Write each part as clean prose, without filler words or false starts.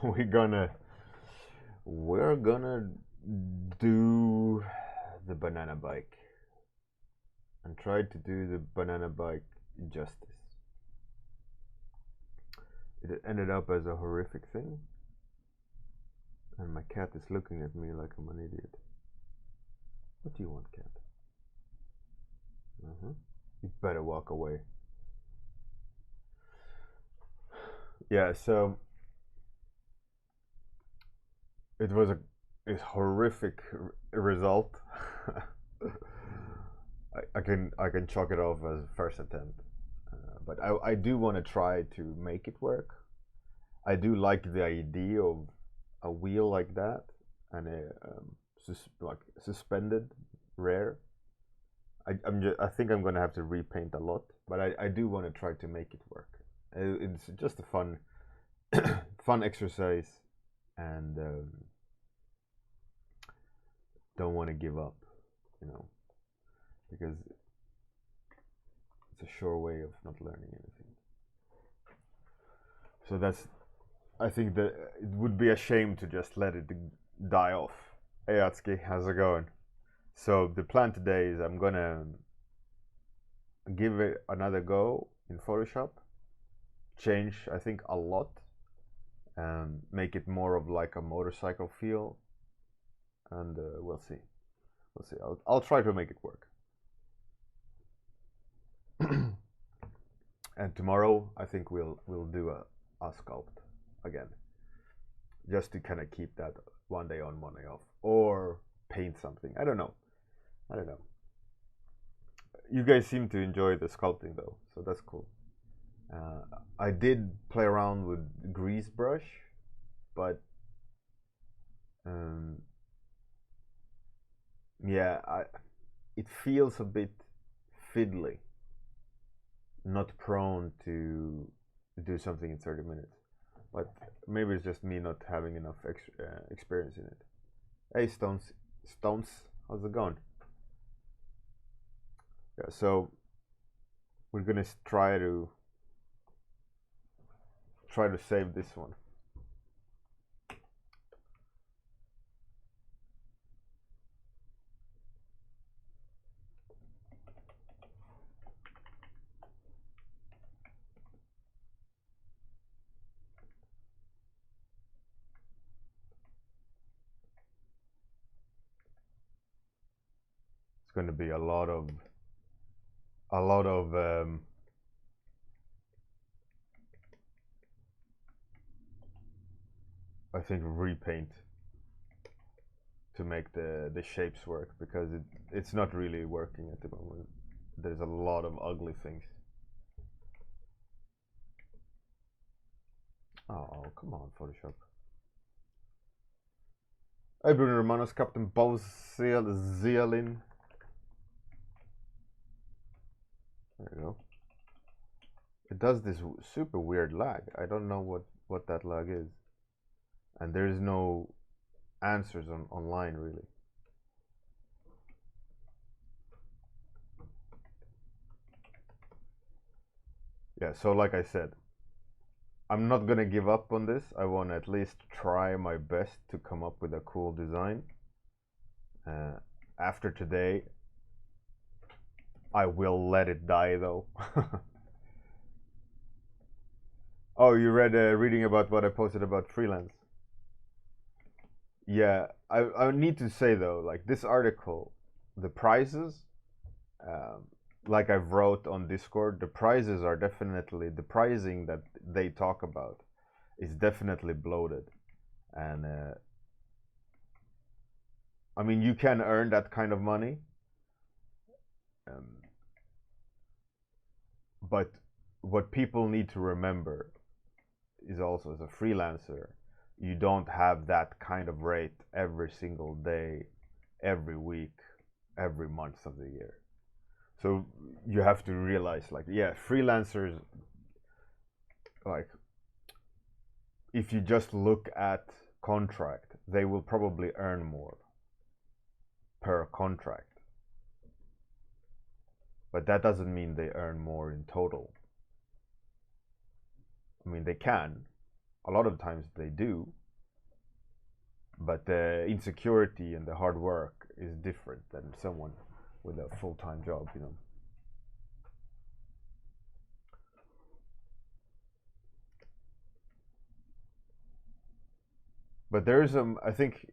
we're gonna do the banana bike and try to do the banana bike justice. It ended up as a horrific thing, and my cat is looking at me like I'm an idiot. What do you want, cat? You better walk away. Yeah, so it was a horrific result. I can chalk it off as first attempt, but I do want to try to make it work. I do like the idea of a wheel like that and a like suspended rear. I think I'm gonna have to repaint a lot, but I do want to try to make it work. It's just a fun fun exercise, and don't want to give up, you know, because it's a sure way of not learning anything. So that's, I think that it would be a shame to just let it die off. Hey Atsuki, how's it going? So the plan today is I'm gonna give it another go in Photoshop, change I think a lot, make it more of like a motorcycle feel, and we'll see. I'll try to make it work. And tomorrow I think we'll do a sculpt again, just to kind of keep that one day on, one day off, or paint something. I don't know. You guys seem to enjoy the sculpting though, so that's cool. I did play around with grease brush, but yeah, it feels a bit fiddly, not prone to do something in 30 minutes. But maybe it's just me not having enough experience in it. Hey Stones, how's it going? Yeah, so we're gonna try to save this one. It's going to be a lot of I think repaint to make the shapes work, because it's not really working at the moment. There's a lot of ugly things. Oh, come on, Photoshop. Hey, Bruno Romanos, Captain Zielin. There you go. It does this super weird lag. I don't know what that lag is. And there's no answers online, really. Yeah, so like I said, I'm not gonna give up on this. I want to at least try my best to come up with a cool design. After today, I will let it die though. Oh, you read reading about what I posted about freelance? Yeah, I need to say though, like this article, the prices, like I've wrote on Discord, the prices are definitely, the pricing that they talk about is definitely bloated, and I mean you can earn that kind of money, but what people need to remember is also, as a freelancer, you don't have that kind of rate every single day, every week, every month of the year. So you have to realize, like, yeah, freelancers, like, if you just look at contract, they will probably earn more per contract. But that doesn't mean they earn more in total. I mean, they can, a lot of times they do, but the insecurity and the hard work is different than someone with a full-time job, you know. But there's I think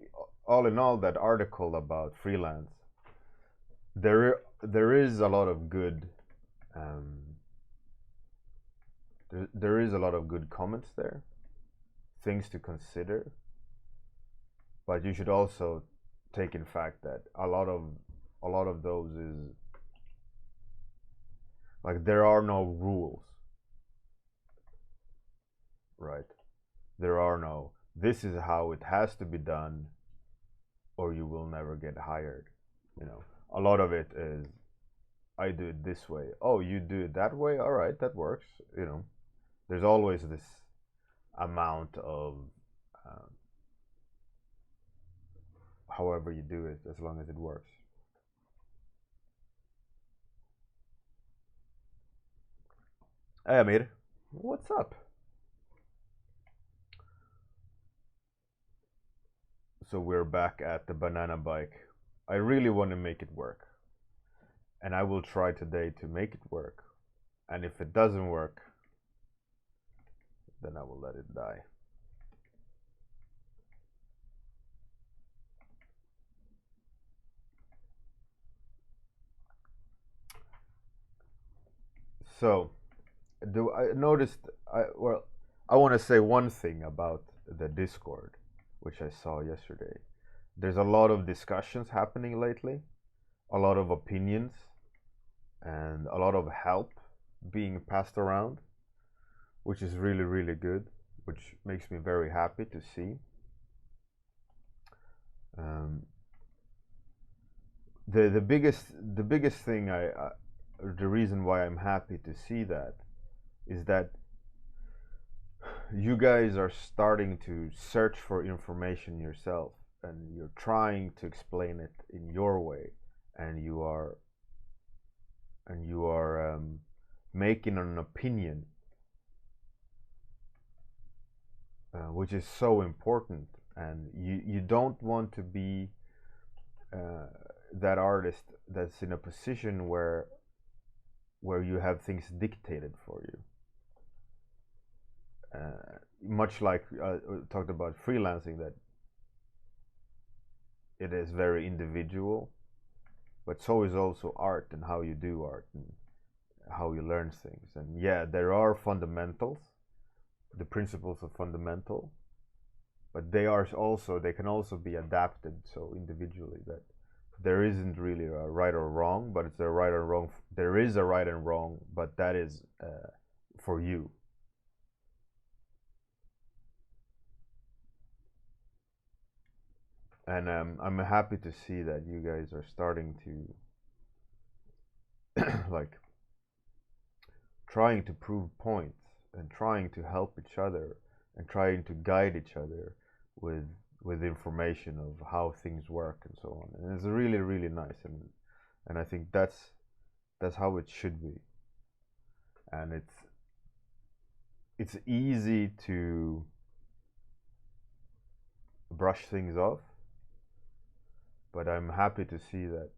all in all, that article about freelance, there is a lot of good there is a lot of good comments there, things to consider, but you should also take in fact that a lot of those is like there are no rules, right? There are no this is how it has to be done or you will never get hired, you know. A lot of it is I do it this way, oh you do it that way, all right, that works, you know. There's always this amount of however you do it, as long as it works. Hey Amir, what's up? So we're back at the banana bike. I really want to make it work, and I will try today to make it work, and if it doesn't work, then I will let it die. So, I noticed? I want to say one thing about the Discord, which I saw yesterday. There's a lot of discussions happening lately, a lot of opinions, and a lot of help being passed around, which is really, really good, which makes me very happy to see. The biggest thing the reason why I'm happy to see that is that you guys are starting to search for information yourself, and you're trying to explain it in your way, and you are making an opinion, which is so important. And you don't want to be that artist that's in a position where you have things dictated for you. Much like talked about freelancing, that it is very individual, but so is also art, and how you do art and how you learn things. And yeah, there are fundamentals, the principles are fundamental, but they can also be adapted so individually that there isn't really a right or wrong, but it's a right or wrong. There is a right and wrong, but that is for you. And I'm happy to see that you guys are starting to like trying to prove points and trying to help each other and trying to guide each other with information of how things work and so on. And it's really, really nice, and I think that's how it should be. And it's easy to brush things off, but I'm happy to see that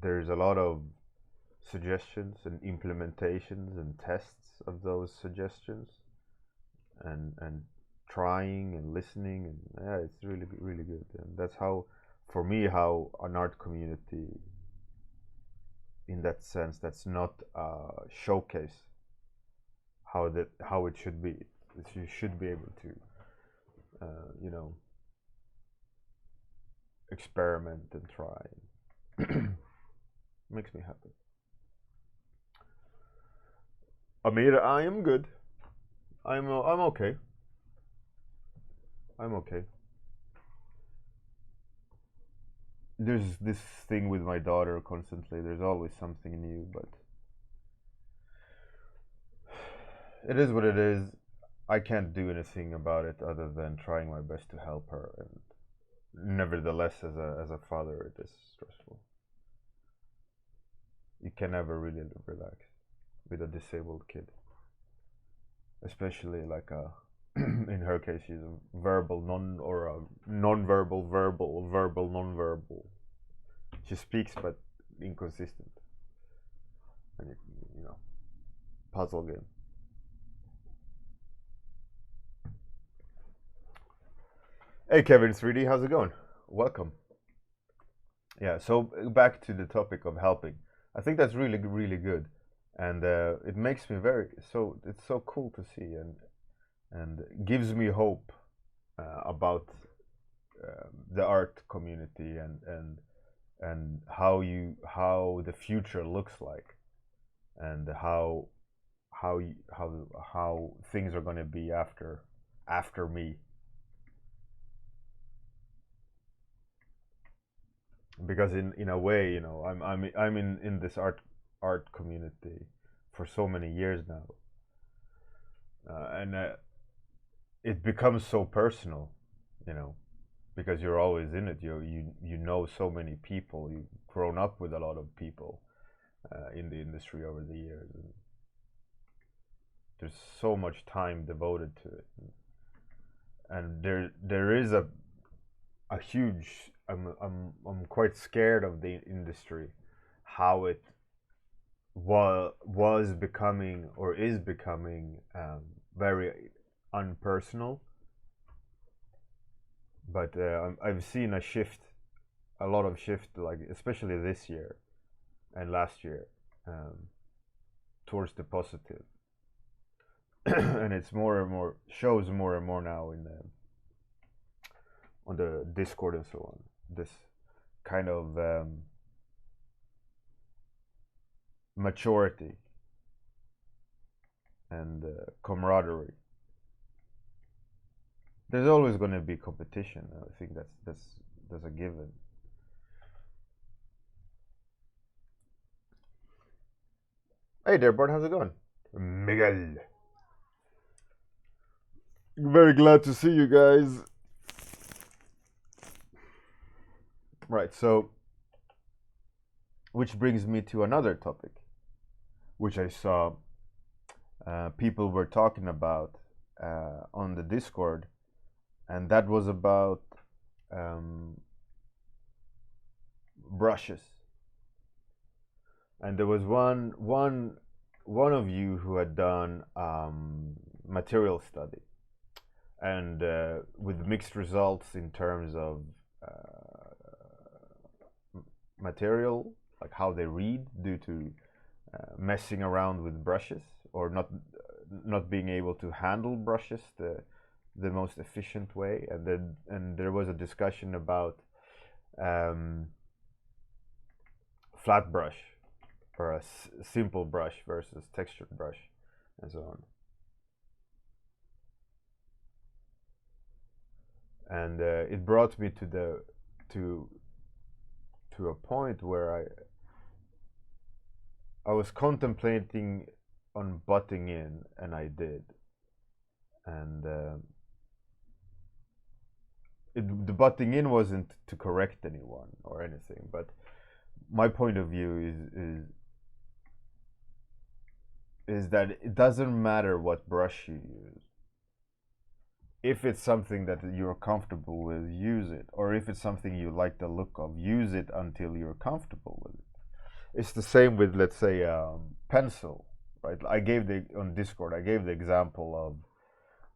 there's a lot of suggestions and implementations and tests of those suggestions, and trying and listening, and yeah, it's really, really good. And that's how, for me, how an art community, in that sense, that's not a showcase how it should be. You should be able to you know, experiment and try. Makes me happy. Amir, I am good. I'm okay. I'm okay. There's this thing with my daughter constantly. There's always something new, but it is what it is. I can't do anything about it other than trying my best to help her. And nevertheless, as a father, it is stressful. You can never really relax with a disabled kid. especially like a in her case she's a verbal non or a non-verbal verbal verbal non-verbal. She speaks but inconsistent, and you know, puzzle game. Hey Kevin 3D, how's it going? Welcome. Yeah, so back to the topic of helping. I think that's really good, and it makes me very so. It's so cool to see, and gives me hope about the art community and how the future looks like, and how things are going to be after me. Because in a way, you know, I'm in this art community for so many years now, and it becomes so personal, you know, because you're always in it. You know so many people. You've grown up with a lot of people in the industry over the years. And there's so much time devoted to it, and there is a huge. I'm quite scared of the industry, how it was becoming or is becoming very unpersonal. But I've seen a lot of shift, like especially this year and last year, towards the positive, and it's more and more shows more and more now in on the Discord and so on. This kind of maturity and camaraderie. There's always going to be competition. I think that's a given. Hey there, Bart. How's it going? Miguel. Very glad to see you guys. Right, so which brings me to another topic, which I saw people were talking about on the Discord, and that was about brushes. And there was one of you who had done material study, and with mixed results in terms of material, like how they read due to messing around with brushes, or not being able to handle brushes the most efficient way. And there was a discussion about flat brush or a simple brush versus textured brush and so on. And it brought me to a point where I was contemplating on butting in, and I did. And the butting in wasn't to correct anyone or anything, but my point of view is that it doesn't matter what brush you use. If it's something that you're comfortable with, use it. Or if it's something you like the look of, use it until you're comfortable with it. It's the same with, let's say, pencil, right? On Discord, I gave the example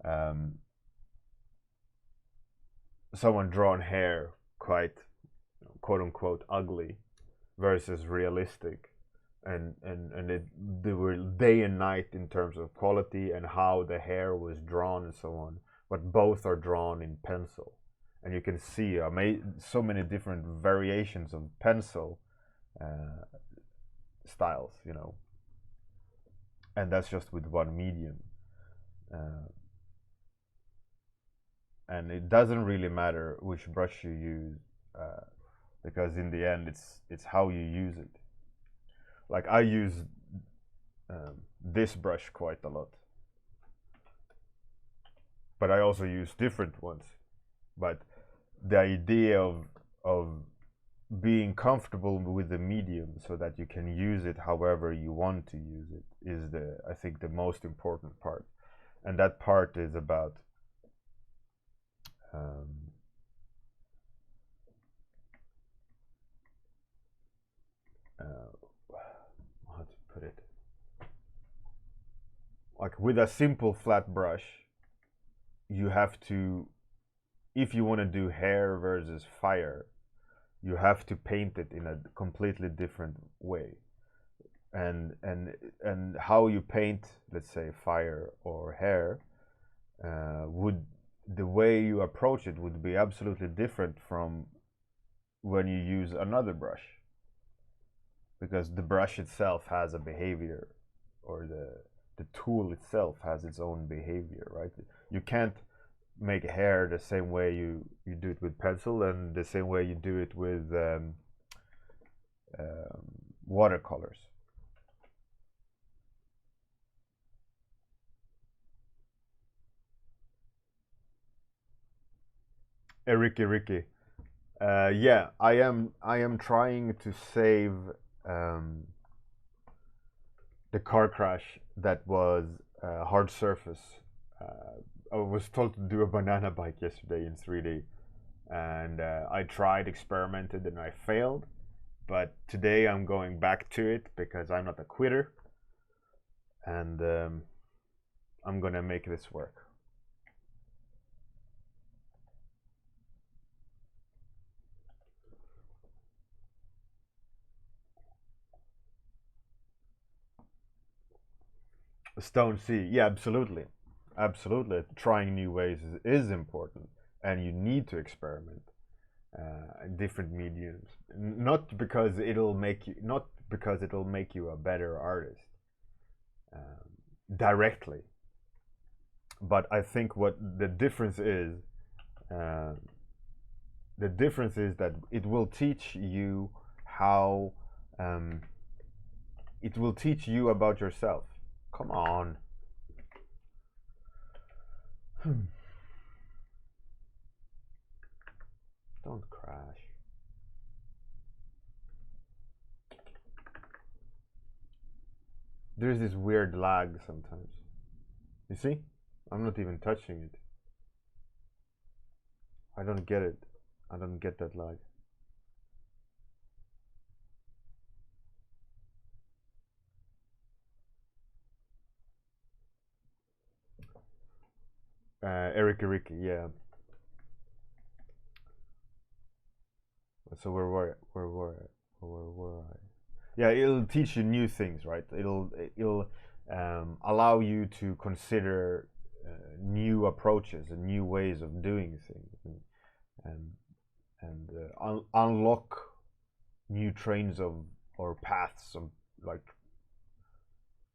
of someone drawn hair quite, quote unquote, ugly versus realistic. And they were day and night in terms of quality and how the hair was drawn and so on. But both are drawn in pencil, and you can see so many different variations of pencil styles, you know, and that's just with one medium. And it doesn't really matter which brush you use, because in the end, it's how you use it. Like I use this brush quite a lot, but I also use different ones. But the idea of being comfortable with the medium so that you can use it however you want to use it is I think the most important part. and that part is about um, how to put it, like with a simple flat brush you have to, if you want to do hair versus fire, you have to paint it in a completely different way. And how you paint, let's say, fire or hair, would, the way you approach it would be absolutely different from when you use another brush, because the brush itself has a behavior, or the tool itself has its own behavior, right? You can't make hair the same way you do it with pencil and the same way you do it with watercolors. Ricky. Yeah, I am trying to save um, the car crash that was hard surface. I was told to do a banana bike yesterday in 3D, and I tried, experimented, and I failed. But today I'm going back to it because I'm not a quitter, and I'm gonna make this work. Stone C, yeah, absolutely, absolutely. Trying new ways is important, and you need to experiment in different mediums. Not because it'll make you, not because it'll make you a better artist directly, but I think what the difference is, uh, the difference is that it will teach you how, um, it will teach you about yourself. Come on. Don't crash. There's this weird lag sometimes. You see? I'm not even touching it. I don't get it. I don't get that lag. Ricky, yeah. So where were I? Yeah, it'll teach you new things, right? It'll allow you to consider new approaches and new ways of doing things, and unlock new trains of, or paths of, like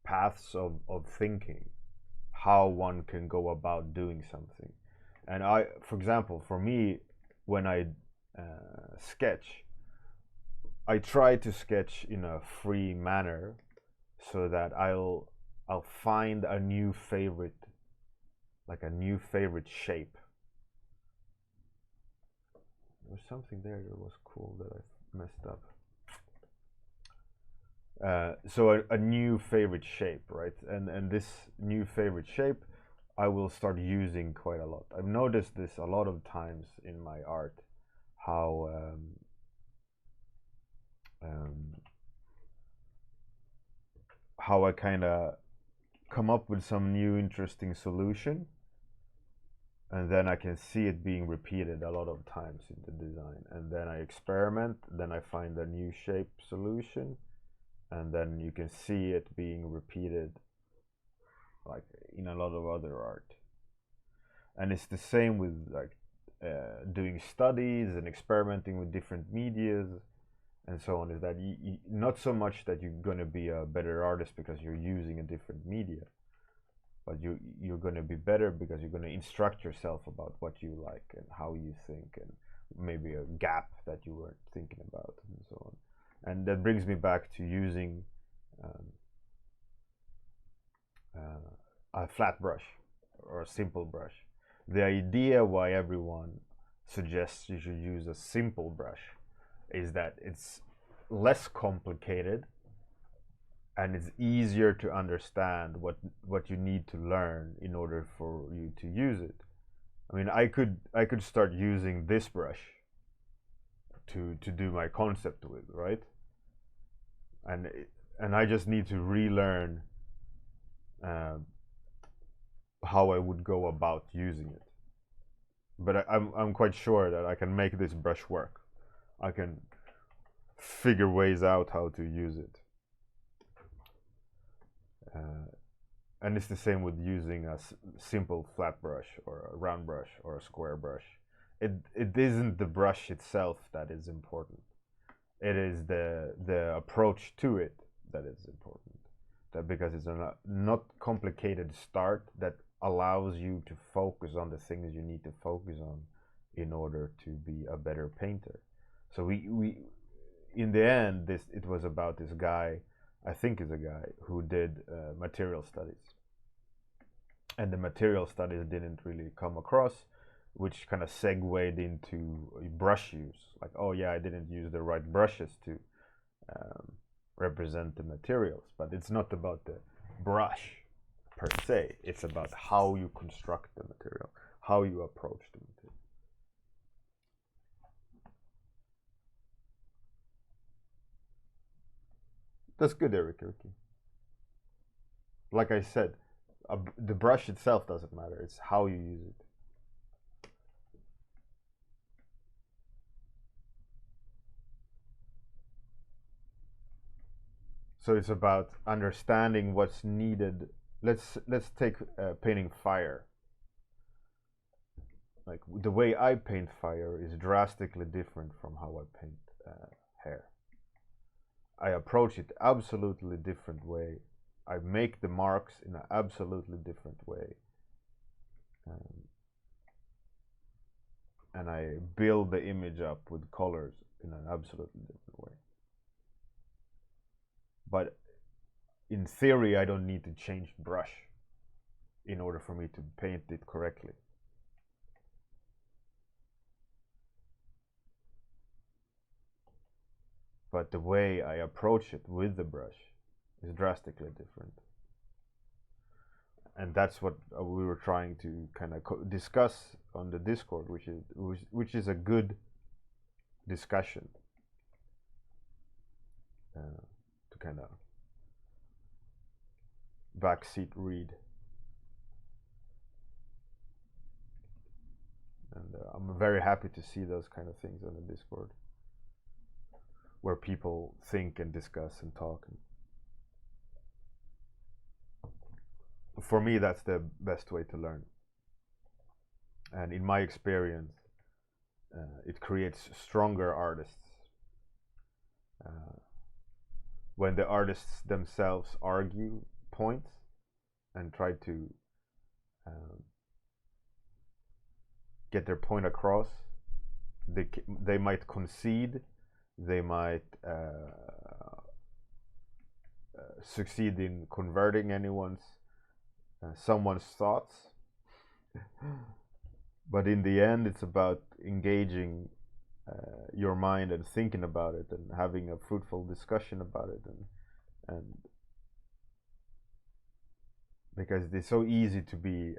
paths of thinking, how one can go about doing something. And I, for example, for me, when I sketch, I try to sketch in a free manner so that I'll find a new favorite, like a new favorite shape. There was something there that was cool that I messed up. So a new favorite shape, right? And this new favorite shape I will start using quite a lot. I've noticed this a lot of times in my art, how how I kind of come up with some new interesting solution, and then I can see it being repeated a lot of times in the design, and then I experiment, then I find a new shape solution, and then you can see it being repeated like in a lot of other art. And it's the same with like doing studies and experimenting with different medias and so on, is that not so much that you're going to be a better artist because you're using a different media, but you're going to be better because you're going to instruct yourself about what you like and how you think, and maybe a gap that you weren't thinking about, and so on. And that brings me back to using a flat brush or a simple brush. The idea why everyone suggests you should use a simple brush is that it's less complicated and it's easier to understand what you need to learn in order for you to use it. I mean, I could start using this brush to do my concept with, right? And I just need to relearn how I would go about using it. But I'm quite sure that I can make this brush work. I can figure ways out how to use it. And it's the same with using a simple flat brush or a round brush or a square brush. It isn't the brush itself that is important. It is the approach to it that is important. That because it's a not complicated start that allows you to focus on the things you need to focus on in order to be a better painter. So we in the end, it was about this guy, I think is a guy, who did material studies. And the material studies didn't really come across, which kind of segued into brush use. Like, oh yeah, I didn't use the right brushes to represent the materials. But it's not about the brush per se. It's about how you construct the material, how you approach the material. That's good, Eric. Like I said, the brush itself doesn't matter. It's how you use it. So it's about understanding what's needed. Let's take painting fire. Like the way I paint fire is drastically different from how I paint hair. I approach it absolutely different way. I make the marks in an absolutely different way. And I build the image up with colors in an absolutely different way. But in theory, I don't need to change brush in order for me to paint it correctly. But the way I approach it with the brush is drastically different. And that's what we were trying to kind of discuss on the Discord, which is a good discussion to kind of backseat read. And I'm very happy to see those kind of things on the Discord, where people think and discuss and talk. For me, that's the best way to learn. And in my experience, it creates stronger artists. When the artists themselves argue points and try to get their point across, they might concede, they might succeed in converting someone's thoughts. But in the end, it's about engaging your mind and thinking about it and having a fruitful discussion about it, and because it's so easy to be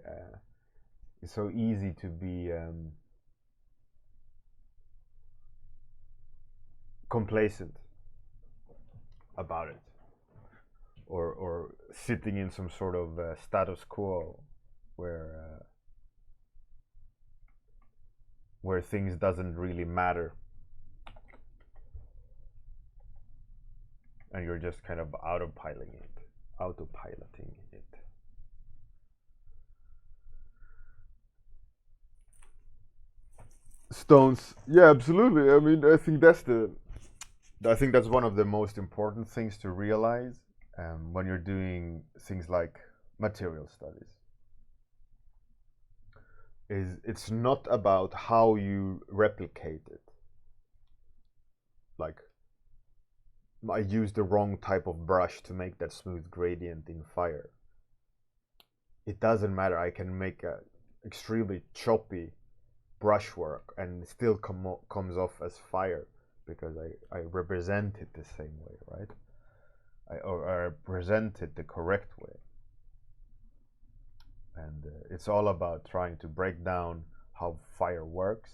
complacent about it, or sitting in some sort of status quo where things doesn't really matter, and you're just kind of autopiloting it. Stones, yeah, absolutely. I mean, I think that's one of the most important things to realize when you're doing things like material studies. It's not about how you replicate it. Like, I used the wrong type of brush to make that smooth gradient in fire. It doesn't matter. I can make a extremely choppy brushwork and it still comes off as fire because I represent it the same way, right? but present it the correct way. And it's all about trying to break down how fire works,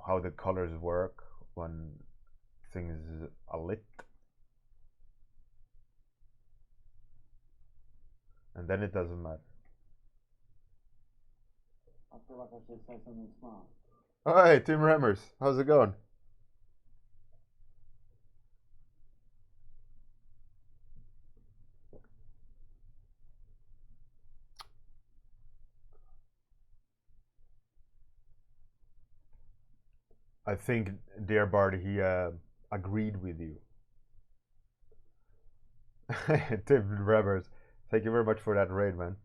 how the colors work when things are lit, and then it doesn't matter. I feel like I should say something smart. Hi, Tim Remmers. How's it going? I think, dear Bart, he agreed with you. Tim Remmers, thank you very much for that raid, man.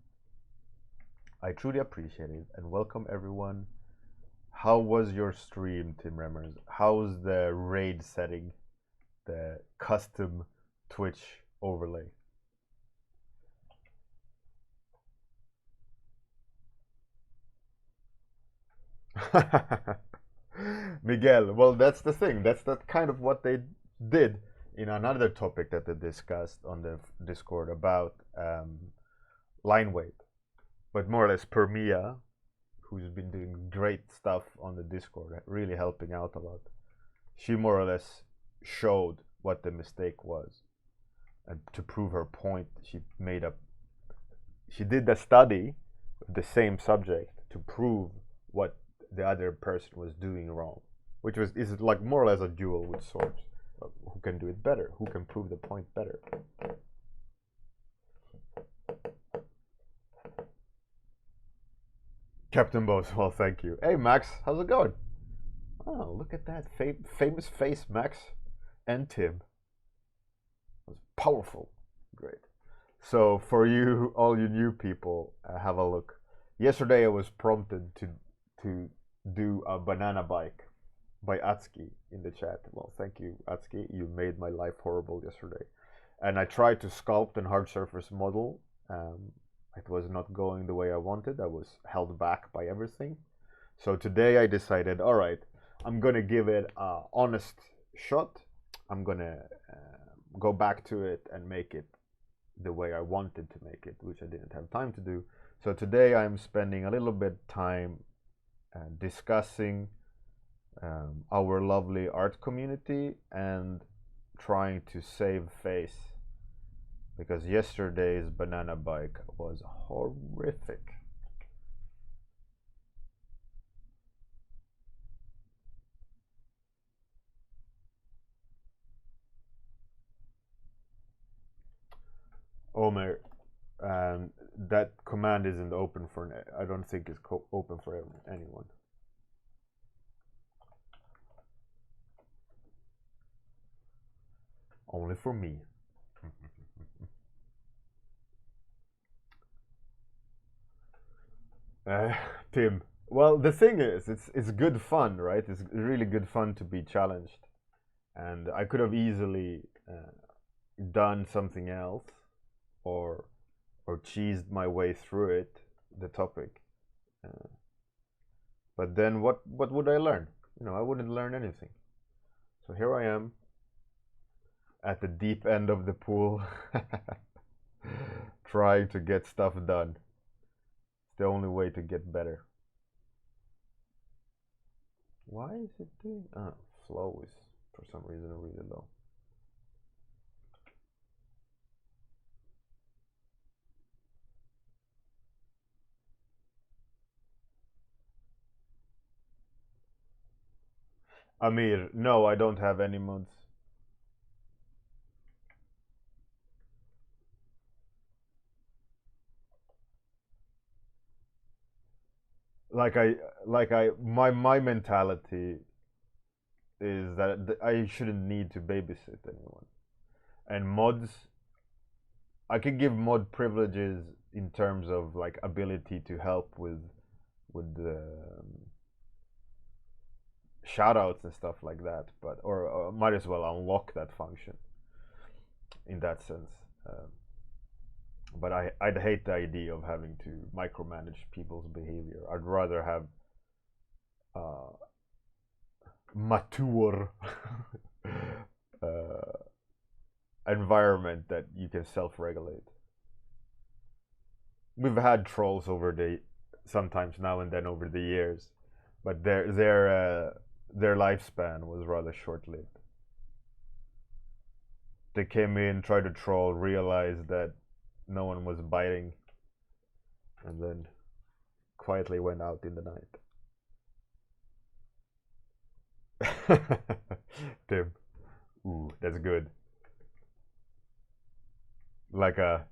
I truly appreciate it, and welcome everyone. How was your stream, Tim Remmers? How's the raid setting, the custom Twitch overlay? Miguel, well, that's the thing. That's kind of what they did in another topic that they discussed on the Discord about line weight. But more or less, Permia, who's been doing great stuff on the Discord, really helping out a lot, she more or less showed what the mistake was. And to prove her point, she did the study with the same subject to prove what the other person was doing wrong, which is like more or less a duel with swords. Who can do it better? Who can prove the point better? Captain Bose, well, thank you. Hey, Max, how's it going? Oh, look at that famous face, Max and Tim. That was powerful. Great. So for you, all you new people, have a look. Yesterday I was prompted to do a banana bike by Atsuki in the chat. Well, thank you, Atsuki. You made my life horrible yesterday. And I tried to sculpt an hard surface model. It was not going the way I wanted. I was held back by everything. So today I decided, all right, I'm gonna give it an honest shot. I'm gonna go back to it and make it the way I wanted to make it, which I didn't have time to do. So today I'm spending a little bit time discussing our lovely art community and trying to save face, because yesterday's banana bike was horrific. Omer, that command isn't open for. I don't think it's open for anyone. Only for me. Tim. Well, the thing is, it's good fun, right? It's really good fun to be challenged, and I could have easily done something else, or cheesed my way through it, the topic. But then what would I learn? I wouldn't learn anything. So here I am at the deep end of the pool trying to get stuff done. It's the only way to get better. Why is it doing? Flow is for some reason really low. Amir, no, I don't have any mods. My mentality is that I shouldn't need to babysit anyone. And mods, I can give mod privileges in terms of like ability to help with the shoutouts and stuff like that, but or might as well unlock that function in that sense. But I'd hate the idea of having to micromanage people's behavior. I'd rather have mature environment that you can self-regulate. We've had trolls over the sometimes now and then over the years, but their lifespan was rather short-lived. They came in, tried to troll, realized that no one was biting, and then quietly went out in the night. Tim, ooh, that's good. Like a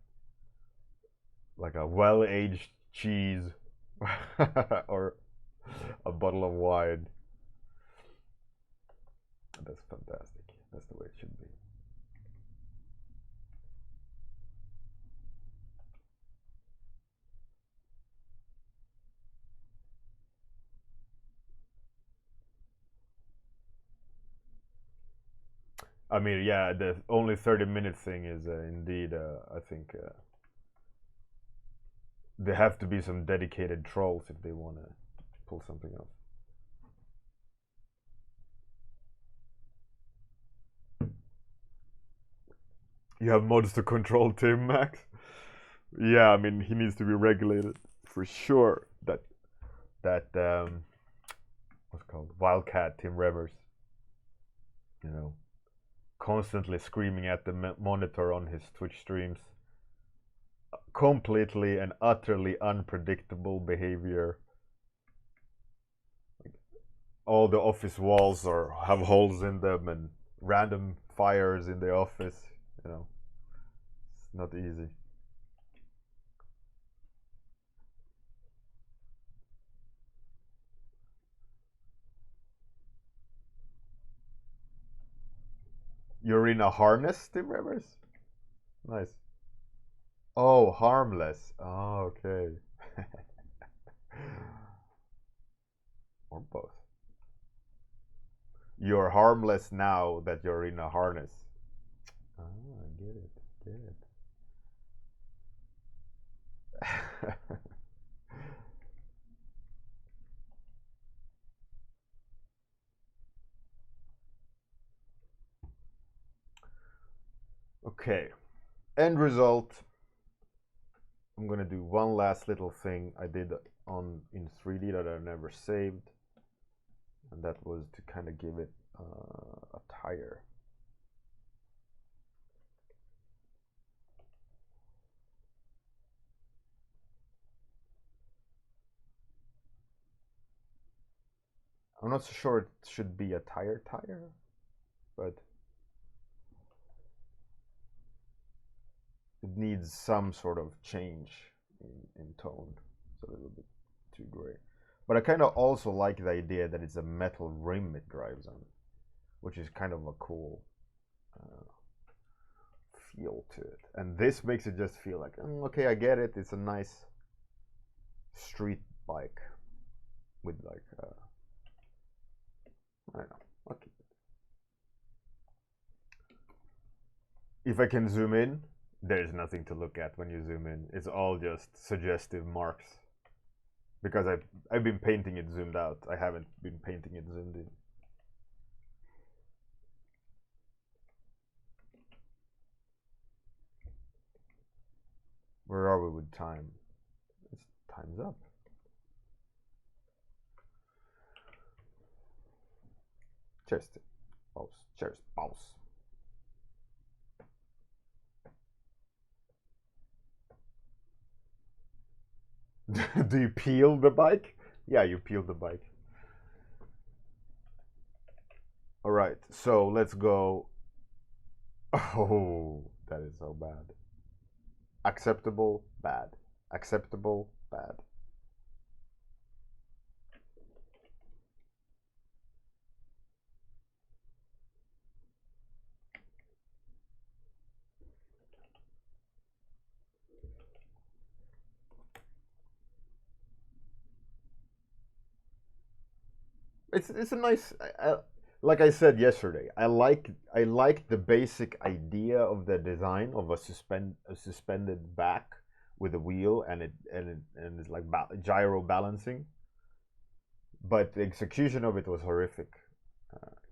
well-aged cheese or a bottle of wine. That's fantastic. That's the way it should be. I mean, yeah, the only 30-minute thing is indeed, I think there have to be some dedicated trolls if they want to pull something off. You have mods to control Tim, Max? Yeah, I mean, he needs to be regulated for sure. That what's it called? Wildcat Tim Revers. You know, constantly screaming at the monitor on his Twitch streams. Completely and utterly unpredictable behavior. All the office walls have holes in them and random fires in the office. You know, it's not easy. You're in a harness, Tim Rivers? Nice. Oh, harmless. Oh, okay. Or both. You're harmless now that you're in a harness. Ah, I get it. Get it. Okay. End result. I'm gonna do one last little thing I did in 3D that I never saved, and that was to kind of give it a tire. I'm not so sure it should be a tire, but it needs some sort of change in tone. It's a little bit too gray. But I kind of also like the idea that it's a metal rim it drives on, which is kind of a cool feel to it. And this makes it just feel like, okay, I get it. It's a nice street bike with like, I don't know. Okay. If I can zoom in, there's nothing to look at when you zoom in. It's all just suggestive marks. Because I've been painting it zoomed out. I haven't been painting it zoomed in. Where are we with time? Time's up. Cheers. Pause. Cheers. Pause. Do you peel the bike? Yeah, you peel the bike. All right, so let's go. Oh, that is so bad. Acceptable, bad. Acceptable, bad. It's a nice. Like I said yesterday, I like the basic idea of the design of a suspended back with a wheel and it's like gyro balancing. But the execution of it was horrific.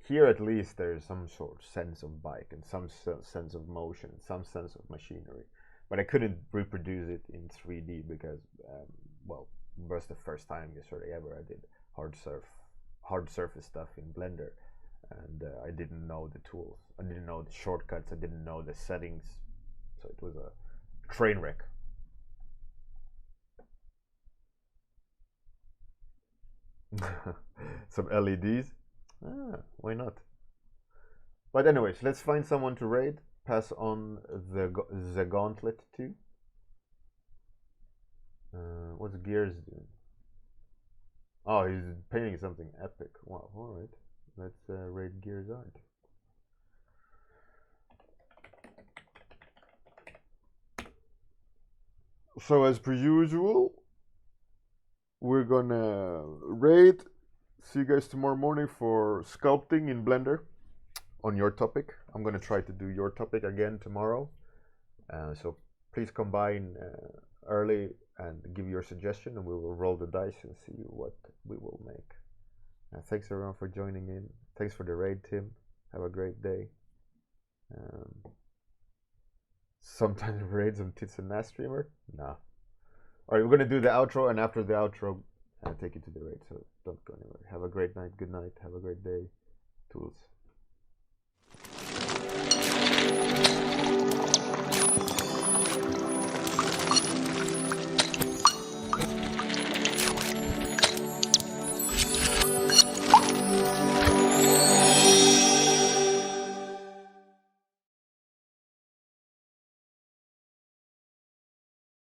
here at least there's some sort of sense of bike and some sense of motion, some sense of machinery. But I couldn't reproduce it in 3D because, well, it was the first time yesterday ever I did hard surface stuff in Blender, and I didn't know the tools, I didn't know the shortcuts, I didn't know the settings, so it was a train wreck. Some LEDs, why not? But anyways, let's find someone to raid. Pass on the gauntlet to. What's Gears doing? Oh, he's painting something epic. Wow, alright. Let's raid Gears Art. So as per usual, we're gonna raid. See you guys tomorrow morning for sculpting in Blender on your topic. I'm gonna try to do your topic again tomorrow. So please come by early and give your suggestion, and we will roll the dice and see what we will make. Thanks everyone for joining in. Thanks for the raid, Tim. Have a great day. Sometimes raids on Tits and Nass streamer? Nah. Alright, we're gonna do the outro, and after the outro, take you to the raid. So don't go anywhere. Have a great night. Good night. Have a great day. Tools.